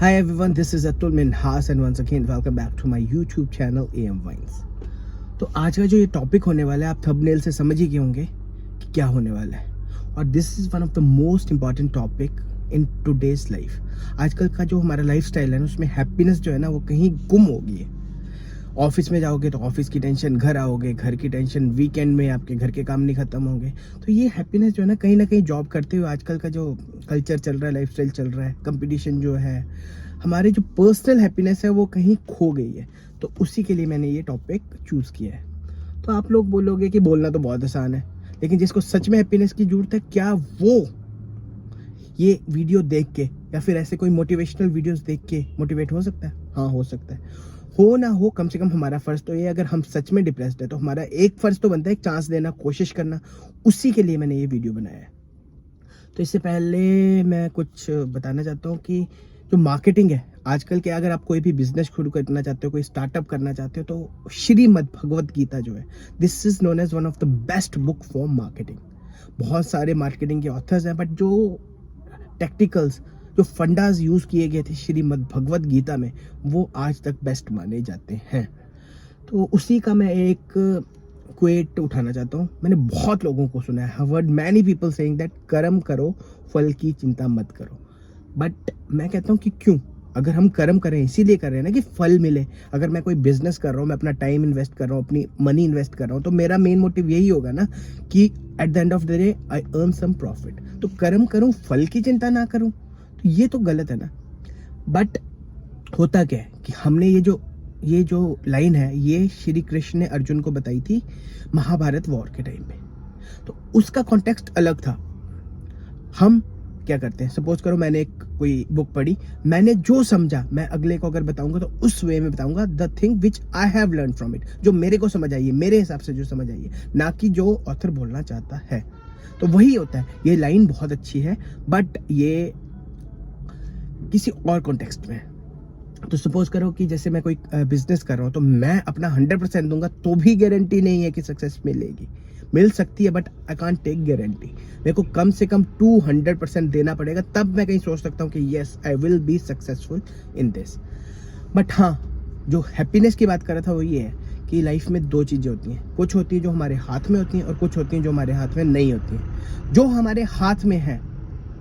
Hi everyone, this is Atul Minhas and once again welcome back to my YouTube channel AM Vines। तो आज का जो ये topic होने वाला है आप थंबनेल से समझ ही गए होंगे कि क्या होने वाला है, और this is one of the most important topic in today's life. आजकल का जो हमारा लाइफ स्टाइल है ना, उसमें हैप्पीनेस जो है ना वो कहीं गुम हो गई है। ऑफिस में जाओगे तो ऑफिस की टेंशन, घर आओगे घर की टेंशन, वीकेंड में आपके घर के काम नहीं खत्म होंगे। तो ये हैप्पीनेस जो है ना कहीं जॉब करते हुए आजकल का जो कल्चर चल रहा है, लाइफस्टाइल चल रहा है, कंपटीशन जो है, हमारे जो पर्सनल हैप्पीनेस है वो कहीं खो गई है। तो उसी के लिए मैंने ये टॉपिक चूज़ किया है। तो आप लोग बोलोगे कि बोलना तो बहुत आसान है, लेकिन जिसको सच में हैप्पीनेस की जरूरत है, क्या वो ये वीडियो देख के या फिर ऐसे कोई मोटिवेशनल वीडियोस देख के मोटिवेट हो सकता है? हाँ, हो सकता है। हो ना हो, कम से कम हमारा फ़र्ज़ तो ये, अगर हम सच में डिप्रेस्ड है तो हमारा एक फ़र्ज़ तो बनता है, एक चांस देना, कोशिश करना। उसी के लिए मैंने ये वीडियो बनाया है। तो इससे पहले मैं कुछ बताना चाहता हूँ कि जो मार्केटिंग है आजकल के, अगर आप कोई भी बिजनेस शुरू करना चाहते हो, कोई स्टार्टअप करना चाहते हो, तो श्रीमद् भगवत गीता जो है, this is known as one of the best book for marketing. बहुत सारे मार्केटिंग के ऑथर्स हैं, बट जो टेक्निकल्स, जो फंडाज यूज़ किए गए थे श्रीमद् भगवत गीता में, वो आज तक बेस्ट माने जाते हैं। तो उसी का मैं एक क्वेट उठाना चाहता हूँ। मैंने बहुत लोगों को सुना है, heard many people saying that कर्म करो, फल की चिंता मत करो। बट मैं कहता हूँ कि क्यों? अगर हम कर्म करें, इसीलिए कर रहे हैं ना कि फल मिले। अगर मैं कोई बिजनेस कर रहा हूँ, मैं अपना टाइम इन्वेस्ट कर रहा हूँ, अपनी मनी इन्वेस्ट कर रहा हूँ, तो मेरा मेन मोटिव यही होगा ना कि at the end of the day I earn some profit. तो कर्म करूँ, फल की चिंता ना करूँ, तो ये तो गलत है ना। बट होता क्या है कि हमने ये जो लाइन है, ये श्री कृष्ण ने अर्जुन को बताई थी महाभारत वॉर के टाइम पे। तो उसका कॉन्टेक्स्ट अलग था। हम क्या करते हैं, सपोज करो मैंने एक कोई बुक पढ़ी, मैंने जो समझा मैं अगले को अगर बताऊंगा तो उस वे में बताऊंगा, the thing which I have learn from it, जो मेरे को समझ आई है, मेरे हिसाब से जो समझ आई है, ना कि जो ऑथर बोलना चाहता है। तो वही होता है। ये लाइन बहुत अच्छी है, बट ये किसी और कॉन्टेक्स्ट में है। तो सपोज करो कि जैसे मैं कोई बिजनेस कर रहा हूँ, तो मैं अपना 100% दूंगा तो भी गारंटी नहीं है कि सक्सेस मिलेगी। मिल सकती है, but I can't take guarantee. मेरे को कम से कम 200% देना पड़ेगा, तब मैं कहीं सोच सकता हूँ कि yes I will be successful in this. But हाँ, जो हैप्पीनेस की बात कर रहा था वो ये है कि लाइफ में दो चीज़ें होती हैं। कुछ होती है जो हमारे हाथ में होती हैं, और कुछ होती हैं जो हमारे हाथ में नहीं होती हैं। जो हमारे हाथ में है,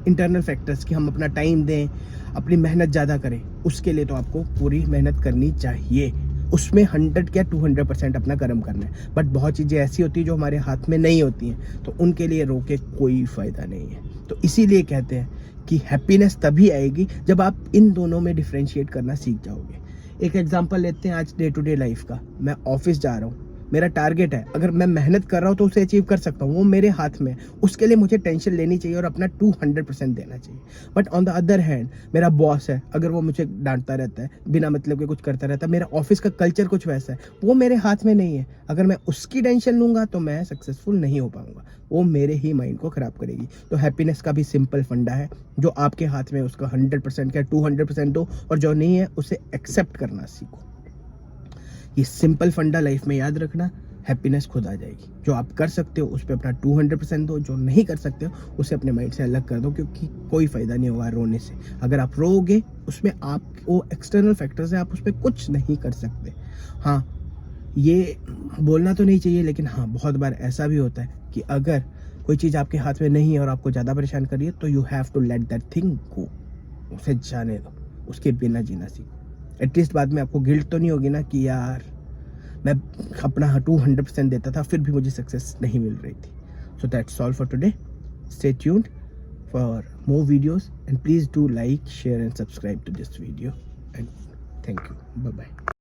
इंटरनल फैक्टर्स, कि हम अपना टाइम दें, अपनी मेहनत ज़्यादा करें, उसके लिए तो आपको पूरी मेहनत करनी चाहिए। उसमें 100 या 200% अपना कर्म करना है। बट बहुत चीज़ें ऐसी होती हैं जो हमारे हाथ में नहीं होती हैं, तो उनके लिए रोके कोई फ़ायदा नहीं है। तो इसीलिए कहते हैं कि हैप्पीनेस तभी आएगी जब आप इन दोनों में डिफ्रेंशिएट करना सीख जाओगे। एक एग्जांपल लेते हैं आज डे टू डे लाइफ का। मैं ऑफिस जा रहा हूँ, मेरा टारगेट है, अगर मैं मेहनत कर रहा हूँ तो उसे अचीव कर सकता हूँ, वो मेरे हाथ में है। उसके लिए मुझे टेंशन लेनी चाहिए और अपना 200% देना चाहिए। But on the other hand, मेरा बॉस है, अगर वो मुझे डांटता रहता है, बिना मतलब के कुछ करता रहता है, मेरा ऑफिस का कल्चर कुछ वैसा है, वो मेरे हाथ में नहीं है। अगर मैं उसकी टेंशन लूंगा तो मैं सक्सेसफुल नहीं हो पाऊंगा, वो मेरे ही माइंड को खराब करेगी। तो हैप्पीनेस का भी सिंपल फंडा है, जो आपके हाथ में है उसका 100% या 200% दो, और जो नहीं है उसे एक्सेप्ट करना सीखो। ये सिंपल फंडा लाइफ में याद रखना, हैप्पीनेस खुद आ जाएगी। जो आप कर सकते हो उस पर अपना 200% दो, जो नहीं कर सकते हो उसे अपने माइंड से अलग कर दो, क्योंकि कोई फ़ायदा नहीं होगा रोने से। अगर आप रोओगे, उसमें आप वो एक्सटर्नल फैक्टर्स है, आप उस पर कुछ नहीं कर सकते। हाँ, ये बोलना तो नहीं चाहिए, लेकिन हाँ, बहुत बार ऐसा भी होता है कि अगर कोई चीज़ आपके हाथ में नहीं है और आपको ज़्यादा परेशान कर रही है, तो you have to let that thing go. उसे जाने दो, उसके बिना जीना सीखो। एटलीस्ट बाद में आपको गिल्ट तो नहीं होगी ना कि यार मैं अपना 200% देता था, फिर भी मुझे सक्सेस नहीं मिल रही थी। So that's all for today. Stay tuned for more videos and please do like, share and subscribe to this video, and thank you. Bye bye.